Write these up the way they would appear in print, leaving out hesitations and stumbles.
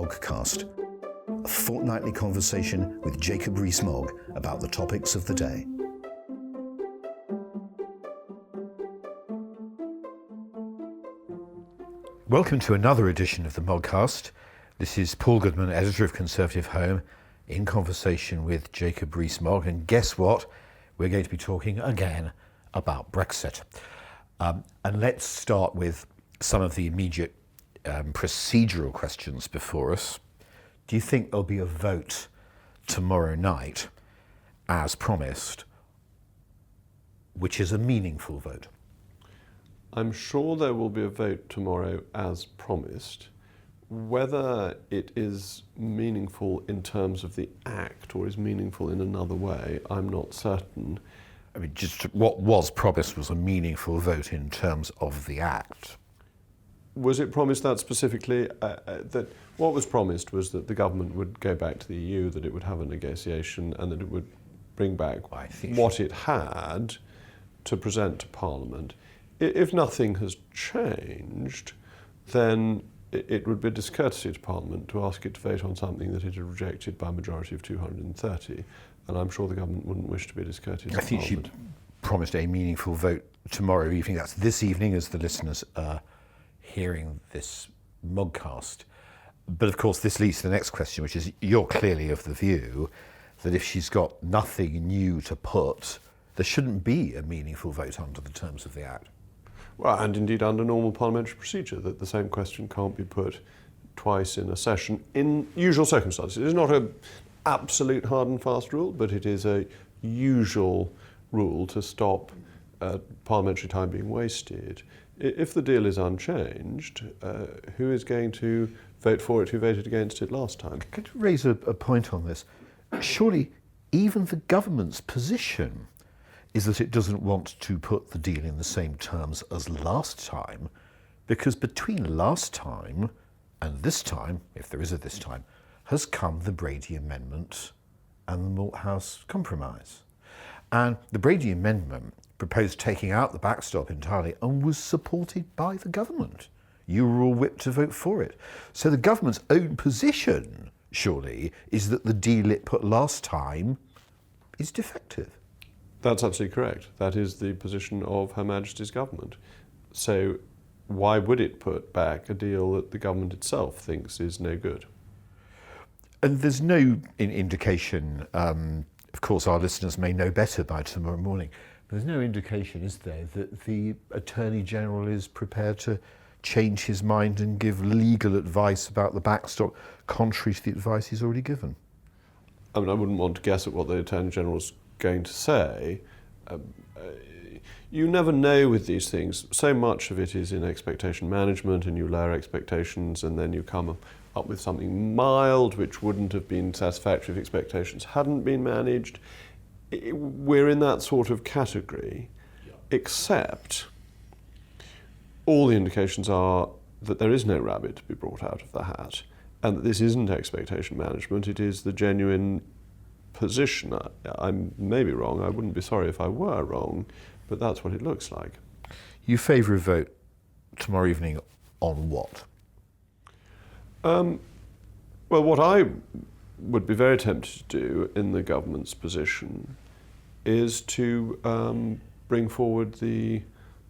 Moggcast, a fortnightly conversation with Jacob Rees-Mogg about the topics of the day. Welcome to another edition of the Moggcast. This is Paul Goodman, editor of Conservative Home, in conversation with Jacob Rees-Mogg. And guess what? We're going to be talking again about Brexit. And let's start with some of the immediate procedural questions before us. Do you think there'll be a vote tomorrow night, as promised, which is a meaningful vote? I'm sure there will be a vote tomorrow as promised. Whether it is meaningful in terms of the act or is meaningful in another way, I'm not certain. I mean, just what was promised was a meaningful vote in terms of the act. Was it promised that specifically? That what was promised was that the government would go back to the EU, that it would have a negotiation, and that it would bring back what it had to present to Parliament. If nothing has changed, then it would be a discourtesy to Parliament to ask it to vote on something that it had rejected by a majority of 230, and I'm sure the government wouldn't wish to be discourteous to Parliament. I think she promised a meaningful vote tomorrow evening. That's this evening as the listeners are hearing this Moggcast. But of course this leads to the next question, which is you're clearly of the view that if she's got nothing new to put, there shouldn't be a meaningful vote under the terms of the Act. Well, and indeed under normal parliamentary procedure, that the same question can't be put twice in a session in usual circumstances. It is not an absolute hard and fast rule, but it is a usual rule to stop parliamentary time being wasted. If the deal is unchanged, who is going to vote for it who voted against it last time? Could you raise a point on this? Surely even the government's position is that it doesn't want to put the deal in the same terms as last time, because between last time and this time, if there is a this time, has come the Brady Amendment and the Malthouse Compromise. And the Brady Amendment proposed taking out the backstop entirely and was supported by the government. You were all whipped to vote for it. So the government's own position, surely, is that the deal it put last time is defective. That's absolutely correct. That is the position of Her Majesty's government. So why would it put back a deal that the government itself thinks is no good? And there's no indication, of course our listeners may know better by tomorrow morning, but there's no indication, is there, that the Attorney General is prepared to change his mind and give legal advice about the backstop, contrary to the advice he's already given? I mean, I wouldn't want to guess at what the Attorney General's going to say. You never know with these things. So much of it is in expectation management, and you lower expectations and then you come up with something mild which wouldn't have been satisfactory if expectations hadn't been managed. We're in that sort of category, except all the indications are that there is no rabbit to be brought out of the hat, and that this isn't expectation management, it is the genuine position. I may be wrong, I wouldn't be sorry if I were wrong, but that's what it looks like. You favour a vote tomorrow evening on what? Well, what I would be very tempted to do in the government's position is to bring forward the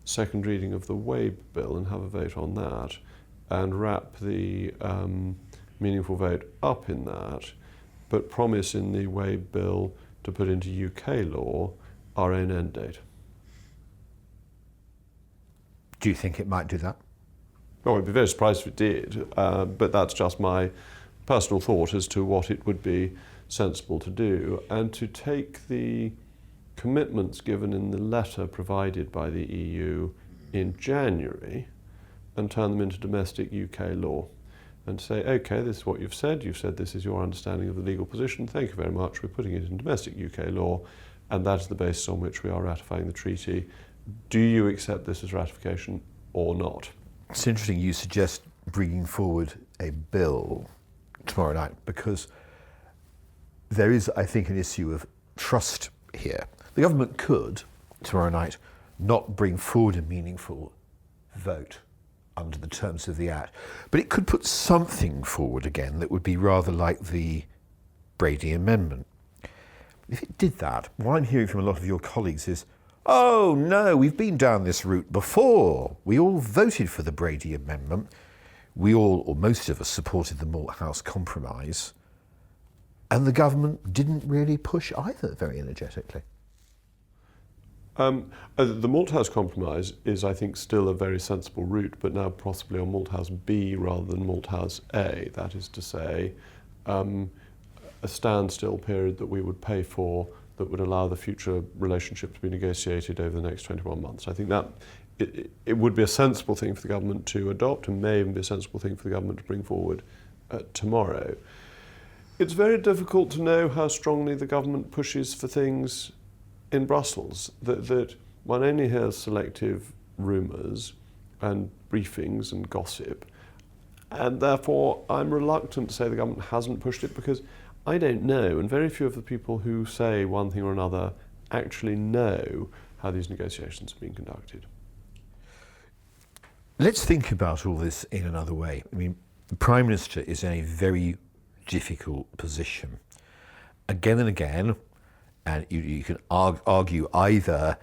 second reading of the Wabe bill and have a vote on that, and wrap the meaningful vote up in that, but promise in the Wabe bill to put into UK law our own end date. Do you think it might do that? Oh, I'd be very surprised if it did, but that's just my personal thought as to what it would be sensible to do, and to take the commitments given in the letter provided by the EU in January and turn them into domestic UK law. And say, okay, this is what you've said this is your understanding of the legal position, thank you very much, we're putting it in domestic UK law, and that is the basis on which we are ratifying the treaty. Do you accept this as ratification or not? It's interesting you suggest bringing forward a bill tomorrow night, because there is, I think, an issue of trust here. The government could, tomorrow night, not bring forward a meaningful vote under the terms of the Act. But it could put something forward again that would be rather like the Brady Amendment. If it did that, what I'm hearing from a lot of your colleagues is, oh no, we've been down this route before. We all voted for the Brady Amendment. We all, or most of us, supported the Moggcast Compromise. And the government didn't really push either very energetically. The Malthouse Compromise is, I think, still a very sensible route, but now possibly on Malthouse B rather than Malthouse A. That is to say, a standstill period that we would pay for that would allow the future relationship to be negotiated over the next 21 months. I think that it would be a sensible thing for the government to adopt, and may even be a sensible thing for the government to bring forward tomorrow. It's very difficult to know how strongly the government pushes for things in Brussels, that one only hears selective rumours and briefings and gossip, and therefore I'm reluctant to say the government hasn't pushed it, because I don't know, and very few of the people who say one thing or another actually know how these negotiations have been conducted. Let's think about all this in another way. I mean, the Prime Minister is in a very difficult position. Again and again, and you can argue either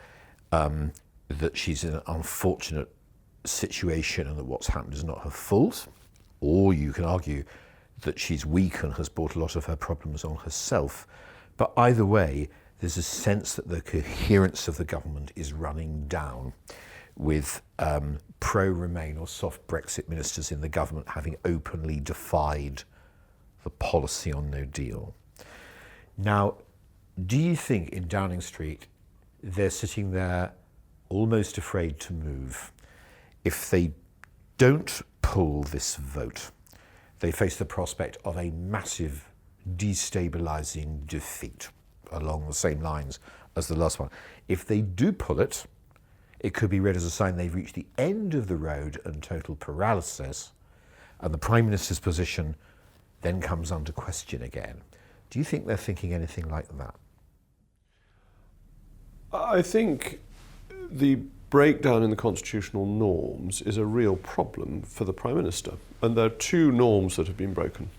that she's in an unfortunate situation and that what's happened is not her fault, or you can argue that she's weak and has brought a lot of her problems on herself. But either way, there's a sense that the coherence of the government is running down, with pro-Remain or soft Brexit ministers in the government having openly defied the policy on no deal. Now, do you think in Downing Street they're sitting there almost afraid to move? If they don't pull this vote, they face the prospect of a massive destabilising defeat along the same lines as the last one. If they do pull it, it could be read as a sign they've reached the end of the road and total paralysis, and the Prime Minister's position then comes under question again. Do you think they're thinking anything like that? I think the breakdown in the constitutional norms is a real problem for the Prime Minister. And there are two norms that have been broken.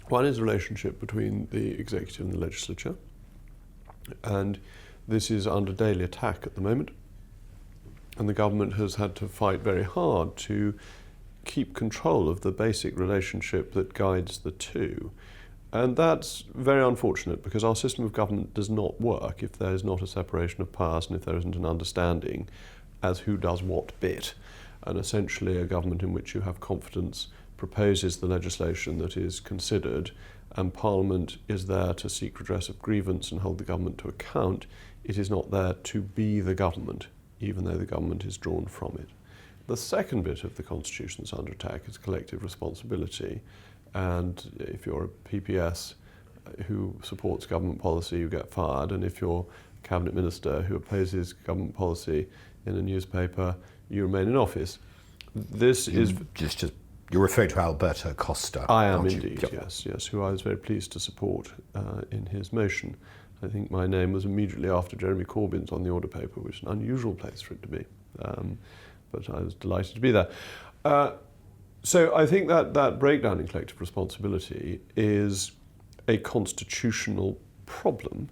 One is the relationship between the executive and the legislature. And this is under daily attack at the moment. And the government has had to fight very hard to keep control of the basic relationship that guides the two. And that's very unfortunate, because our system of government does not work if there is not a separation of powers and if there isn't an understanding as who does what bit. And essentially a government in which you have confidence proposes the legislation that is considered, and Parliament is there to seek redress of grievance and hold the government to account. It is not there to be the government, even though the government is drawn from it. The second bit of the Constitution that's under attack is collective responsibility. And if you're a PPS who supports government policy, you get fired. And if you're a cabinet minister who opposes government policy in a newspaper, you remain in office. This is you're referring to Alberto Costa. I am indeed, Yep. yes, who I was very pleased to support in his motion. I think my name was immediately after Jeremy Corbyn's on the order paper, which is an unusual place for it to be. But I was delighted to be there. So I think that breakdown in collective responsibility is a constitutional problem,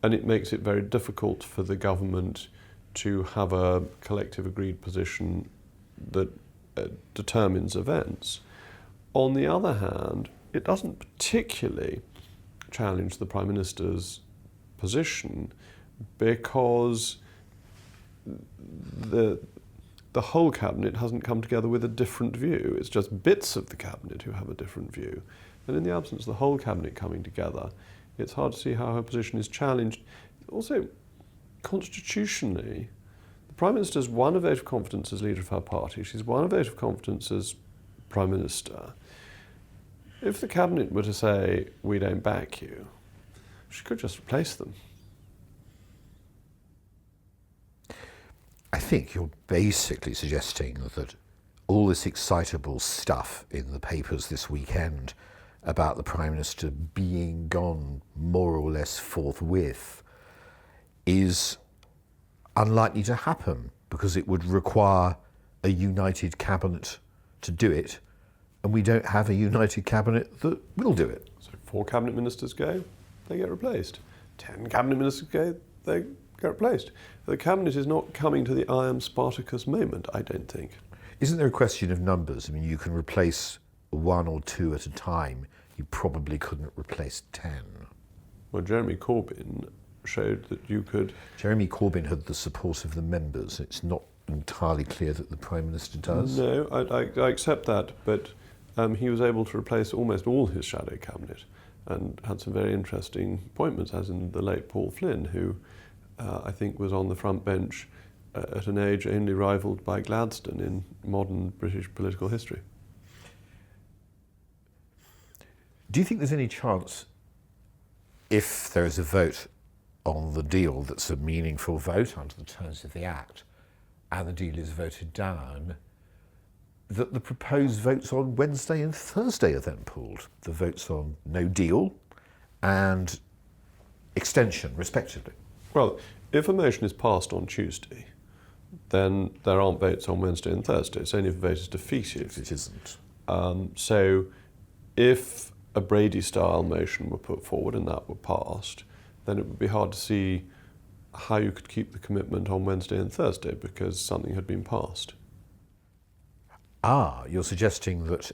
and it makes it very difficult for the government to have a collective agreed position that determines events. On the other hand, it doesn't particularly challenge the Prime Minister's position, because the whole cabinet hasn't come together with a different view. It's just bits of the cabinet who have a different view. And in the absence of the whole cabinet coming together, it's hard to see how her position is challenged. Also, constitutionally, the Prime Minister's won a vote of confidence as leader of her party. She's won a vote of confidence as Prime Minister. If the cabinet were to say, we don't back you, she could just replace them. I think you're basically suggesting that all this excitable stuff in the papers this weekend about the Prime Minister being gone more or less forthwith is unlikely to happen, because it would require a united cabinet to do it, and we don't have a united cabinet that will do it. So 4 cabinet ministers go, they get replaced. 10 cabinet ministers go, they get replaced. The cabinet is not coming to the I am Spartacus moment, I don't think. Isn't there a question of numbers? I mean, you can replace 1 or 2 at a time. You probably couldn't replace 10. Well, Jeremy Corbyn showed that you could... Jeremy Corbyn had the support of the members. It's not entirely clear that the Prime Minister does. No, I accept that, but he was able to replace almost all his shadow cabinet and had some very interesting appointments, as in the late Paul Flynn, who I think was on the front bench at an age only rivalled by Gladstone in modern British political history. Do you think there's any chance, if there is a vote on the deal that's a meaningful vote under the terms of the Act, and the deal is voted down, that the proposed votes on Wednesday and Thursday are then pulled? The votes on no deal and extension, respectively. Well, if a motion is passed on Tuesday, then there aren't votes on Wednesday and Thursday. It's only if a vote is defeated. If it isn't. So if a Brady-style motion were put forward and that were passed, then it would be hard to see how you could keep the commitment on Wednesday and Thursday because something had been passed. You're suggesting that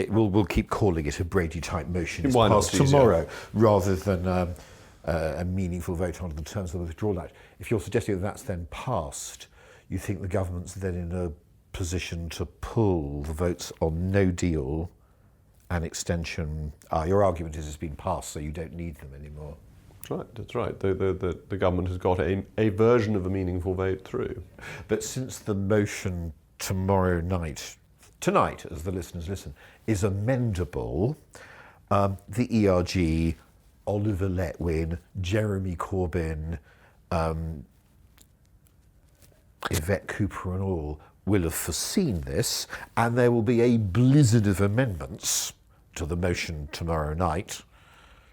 we'll keep calling it a Brady-type motion. It's Why not? passed tomorrow, rather than a meaningful vote under the terms of the Withdrawal Act. If you're suggesting that that's then passed, you think the government's then in a position to pull the votes on no deal and extension? Your argument is it's been passed, so you don't need them anymore. That's right. The government has got a version of a meaningful vote through. But since the motion tonight, as the listeners listen, is amendable, the ERG, Oliver Letwin, Jeremy Corbyn, Yvette Cooper and all will have foreseen this, and there will be a blizzard of amendments to the motion tomorrow night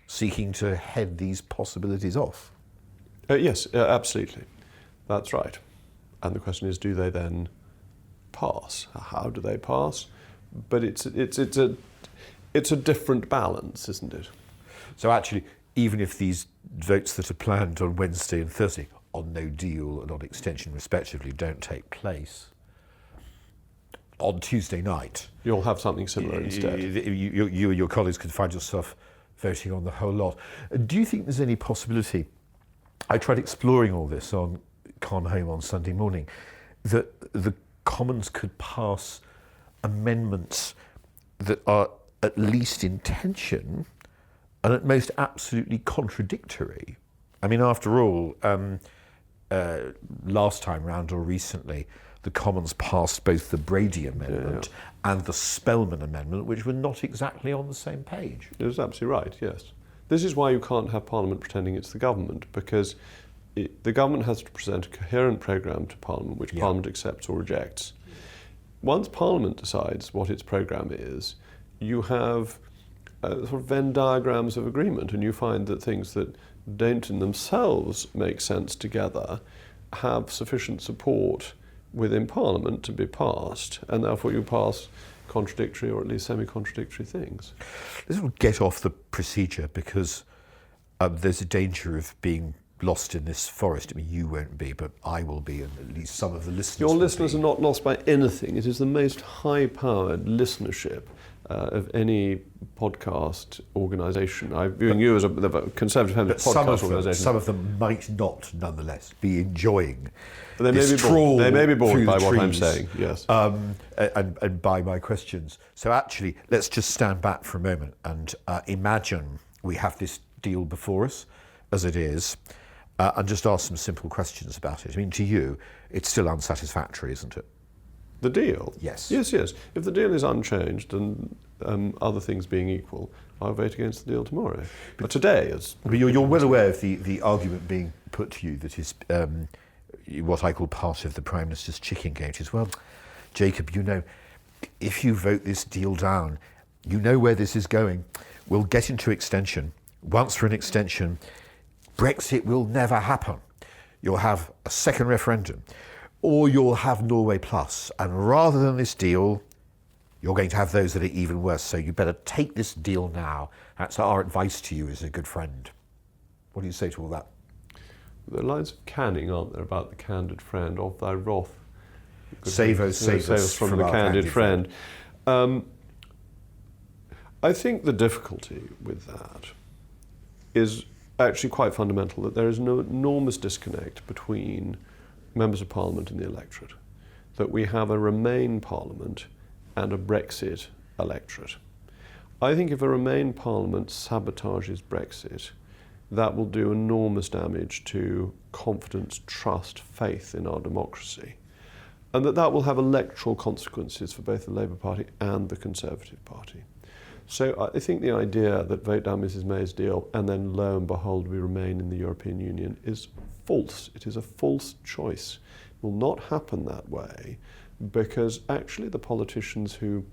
seeking to head these possibilities off. Yes, absolutely. That's right. And the question is, do they then pass? How do they pass? But it's a different balance, isn't it? So actually, even if these votes that are planned on Wednesday and Thursday on no deal and on extension respectively don't take place, on Tuesday night, you'll have something similar instead. You and your colleagues could find yourself voting on the whole lot. Do you think there's any possibility, I tried exploring all this on Con Home on Sunday morning, that the Commons could pass amendments that are at least in tension and at most absolutely contradictory? I mean, after all, last time round or recently, the Commons passed both the Brady Amendment and the Spellman Amendment, which were not exactly on the same page. It was absolutely right, yes. This is why you can't have Parliament pretending it's the government, because the government has to present a coherent programme to Parliament, which Parliament accepts or rejects. Once Parliament decides what its programme is, you have sort of Venn diagrams of agreement, and you find that things that don't in themselves make sense together have sufficient support within Parliament to be passed, and therefore you pass contradictory or at least semi-contradictory things. Let's get off the procedure, because there's a danger of being lost in this forest. I mean, you won't be, but I will be, and at least some of the listeners Your listeners are not lost by anything. It is the most high-powered listenership of any podcast organisation. I'm viewing you as a Conservative podcast organisation. Some of them might not, nonetheless, be enjoying But they may be bored by what I'm saying, yes. And by my questions. So actually, let's just stand back for a moment and imagine we have this deal before us, as it is, and just ask some simple questions about it. I mean, to you, it's still unsatisfactory, isn't it? The deal? Yes. Yes. If the deal is unchanged and other things being equal, I'll vote against the deal tomorrow. But today is... But you're well aware of the argument being put to you that is what I call part of the Prime Minister's chicken gate is, well, Jacob, you know, if you vote this deal down, you know where this is going. We'll get into extension. Once for an extension, Brexit will never happen. You'll have a second referendum. or you'll have Norway Plus. And rather than this deal, you're going to have those that are even worse. So you better take this deal now. That's our advice to you as a good friend. What do you say to all that? The lines of Canning, aren't there, about the candid friend of thy wrath? Save us from the candid friend. I think the difficulty with that is actually quite fundamental, that there is an enormous disconnect between members of Parliament and the electorate, that we have a Remain Parliament and a Brexit electorate. I think if a Remain Parliament sabotages Brexit, that will do enormous damage to confidence, trust, faith in our democracy, and that will have electoral consequences for both the Labour Party and the Conservative Party. So I think the idea that vote down Mrs May's deal and then lo and behold we remain in the European Union is false. It is a false choice. It will not happen that way because actually the politicians who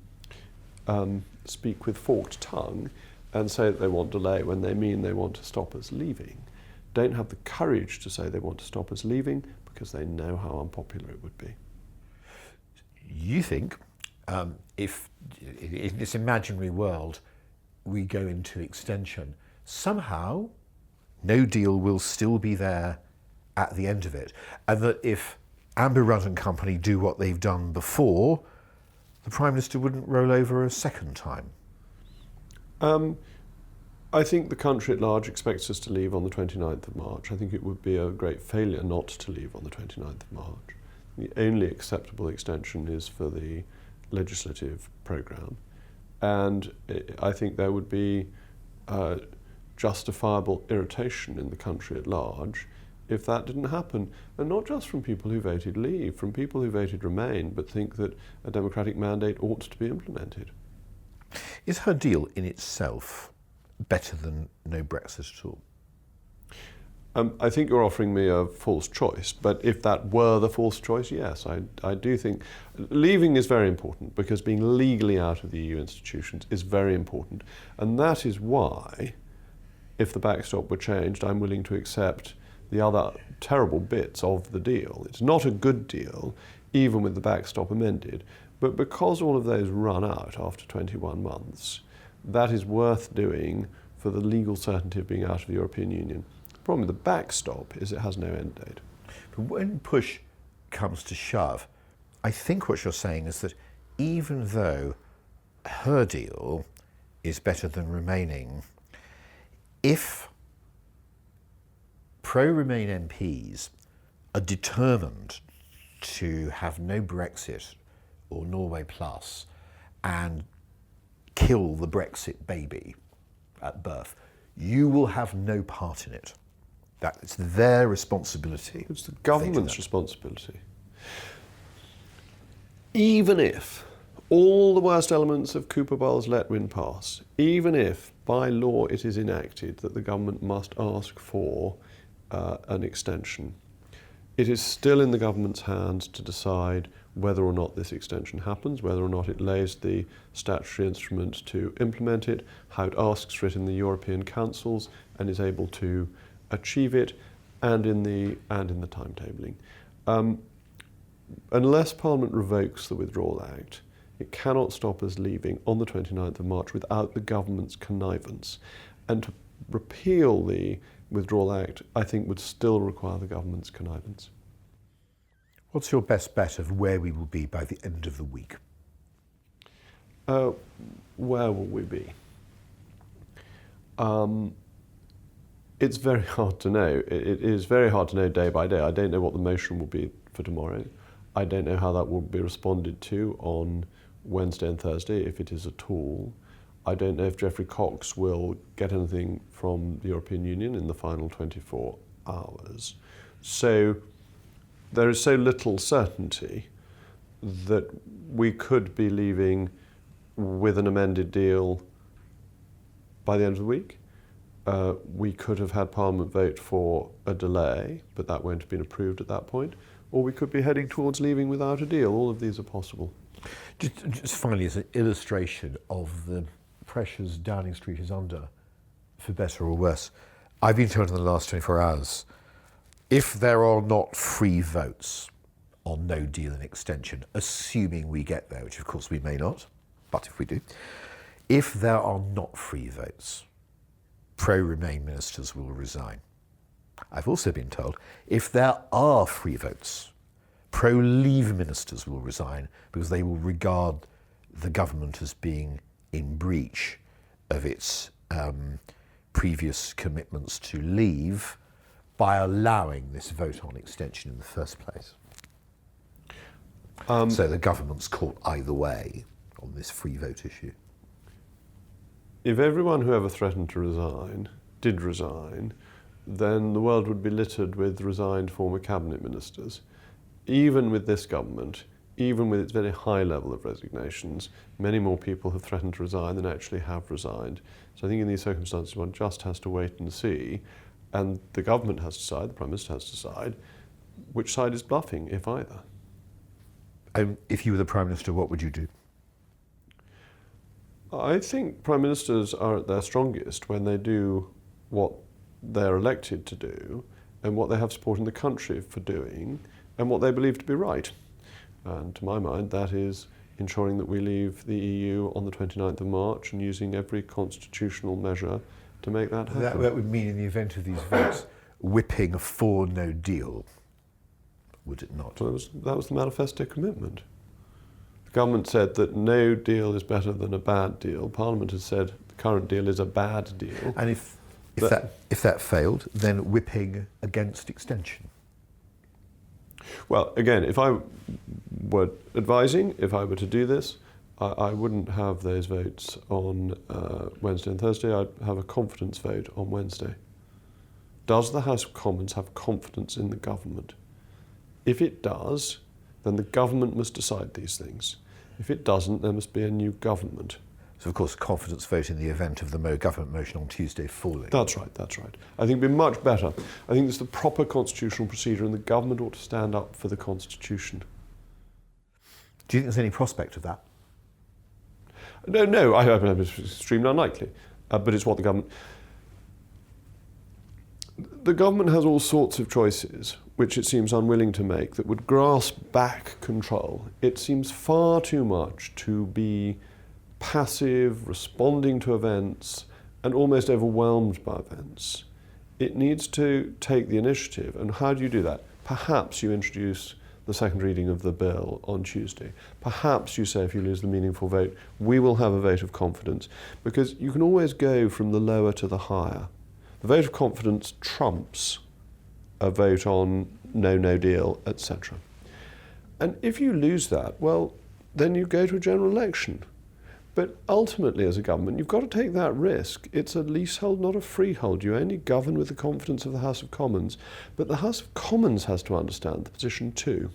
speak with forked tongue and say that they want delay when they mean they want to stop us leaving don't have the courage to say they want to stop us leaving because they know how unpopular it would be. You think if in this imaginary world we go into extension, somehow no deal will still be there at the end of it, and that if Amber Rudd and company do what they've done before, the Prime Minister wouldn't roll over a second time? I think the country at large expects us to leave on the 29th of March. I think it would be a great failure not to leave on the 29th of March. The only acceptable extension is for the legislative programme, and I think there would be justifiable irritation in the country at large if that didn't happen, and not just from people who voted leave, from people who voted remain but think that a democratic mandate ought to be implemented. Is her deal in itself better than no Brexit at all? I think you're offering me a false choice, but if that were the false choice, yes, I do think leaving is very important because being legally out of the EU institutions is very important. And that is why, if the backstop were changed, I'm willing to accept the other terrible bits of the deal. It's not a good deal, even with the backstop amended, but because all of those run out after 21 months, that is worth doing for the legal certainty of being out of the European Union. The problem with the backstop is it has no end date. But when push comes to shove, I think what you're saying is that even though her deal is better than remaining, if pro-Remain MPs are determined to have no Brexit or Norway Plus and kill the Brexit baby at birth, you will have no part in it. That it's their responsibility. It's the government's responsibility. Even if all the worst elements of Cooper Bell's Let Win pass, even if by law it is enacted that the government must ask for an extension, it is still in the government's hands to decide whether or not this extension happens, whether or not it lays the statutory instrument to implement it, how it asks for it in the European councils and is able to achieve it, and in the timetabling. Unless Parliament revokes the Withdrawal Act, it cannot stop us leaving on the 29th of March without the government's connivance. And to repeal the Withdrawal Act, I think, would still require the government's connivance. What's your best bet of where we will be by the end of the week? Where will we be? It's very hard to know. It is very hard to know day by day. I don't know what the motion will be for tomorrow. I don't know how that will be responded to on Wednesday and Thursday, if it is at all. I don't know if Geoffrey Cox will get anything from the European Union in the final 24 hours. So there is so little certainty that we could be leaving with an amended deal by the end of the week. We could have had Parliament vote for a delay, but that won't have been approved at that point. Or we could be heading towards leaving without a deal. All of these are possible. Just finally, as an illustration of the pressures Downing Street is under, for better or worse, I've been told in the last 24 hours, if there are not free votes, on no deal and extension, assuming we get there, which of course we may not, but if we do, if there are not free votes, pro-Remain ministers will resign. I've also been told if there are free votes, pro-Leave ministers will resign because they will regard the government as being in breach of its previous commitments to leave by allowing this vote on extension in the first place. So the government's caught either way on this free vote issue. If everyone who ever threatened to resign did resign, then the world would be littered with resigned former cabinet ministers. Even with this government, even with its very high level of resignations, many more people have threatened to resign than actually have resigned. So I think in these circumstances one just has to wait and see, and the government has to decide, the Prime Minister has to decide, which side is bluffing, if either. If you were the Prime Minister, what would you do? I think Prime Ministers are at their strongest when they do what they're elected to do and what they have support in the country for doing and what they believe to be right. And to my mind, that is ensuring that we leave the EU on the 29th of March and using every constitutional measure to make that happen. That would mean in the event of these votes, whipping for no deal, would it not? So that was the manifesto commitment. The government said that no deal is better than a bad deal. Parliament has said the current deal is a bad deal. And if that failed, then whipping against extension. Well, again, if I were advising, if I were to do this, I wouldn't have those votes on Wednesday and Thursday. I'd have a confidence vote on Wednesday. Does the House of Commons have confidence in the government? If it does, then the government must decide these things. If it doesn't, there must be a new government. So, of course, confidence vote in the event of the government motion on Tuesday falling. That's right, that's right. I think it would be much better. I think it's the proper constitutional procedure and the government ought to stand up for the Constitution. Do you think there's any prospect of that? No, I it's extremely unlikely. But it's what the government... The government has all sorts of choices which it seems unwilling to make that would grasp back control. It seems far too much to be passive, responding to events, and almost overwhelmed by events. It needs to take the initiative. And how do you do that? Perhaps you introduce the second reading of the bill on Tuesday. Perhaps you say, if you lose the meaningful vote, we will have a vote of confidence. Because you can always go from the lower to the higher. The vote of confidence trumps a vote on no deal, etc. And if you lose that, well, then you go to a general election. But ultimately, as a government, you've got to take that risk. It's a leasehold, not a freehold. You only govern with the confidence of the House of Commons. But the House of Commons has to understand the position too,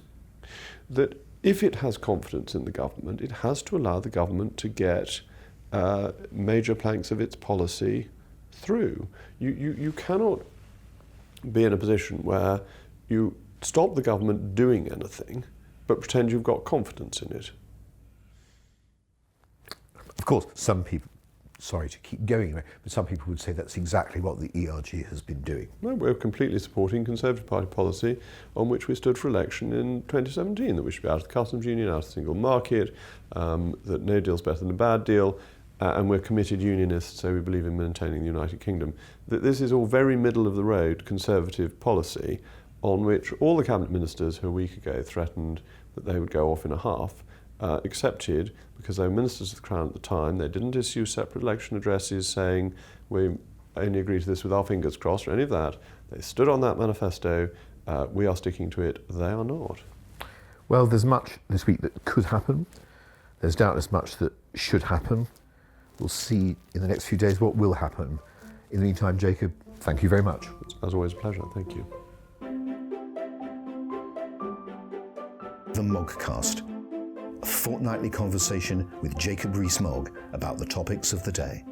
that if it has confidence in the government, it has to allow the government to get major planks of its policy through. You cannot be in a position where you stop the government doing anything, but pretend you've got confidence in it. Of course, some people, sorry to keep going, but some people would say that's exactly what the ERG has been doing. No, we're completely supporting Conservative Party policy on which we stood for election in 2017, that we should be out of the customs union, out of the single market, that no deal's better than a bad deal, and we're committed unionists, so we believe in maintaining the United Kingdom. That this is all very middle of the road Conservative policy on which all the cabinet ministers who a week ago threatened that they would go off in a huff accepted, because they were ministers of the Crown at the time. They didn't issue separate election addresses saying we only agree to this with our fingers crossed or any of that. They stood on that manifesto. We are sticking to it. They are not. Well, there's much this week that could happen. There's doubtless much that should happen. We'll see in the next few days what will happen. In the meantime, Jacob, thank you very much. It's as always a pleasure. Thank you. The Moggcast, a fortnightly conversation with Jacob Rees-Mogg about the topics of the day.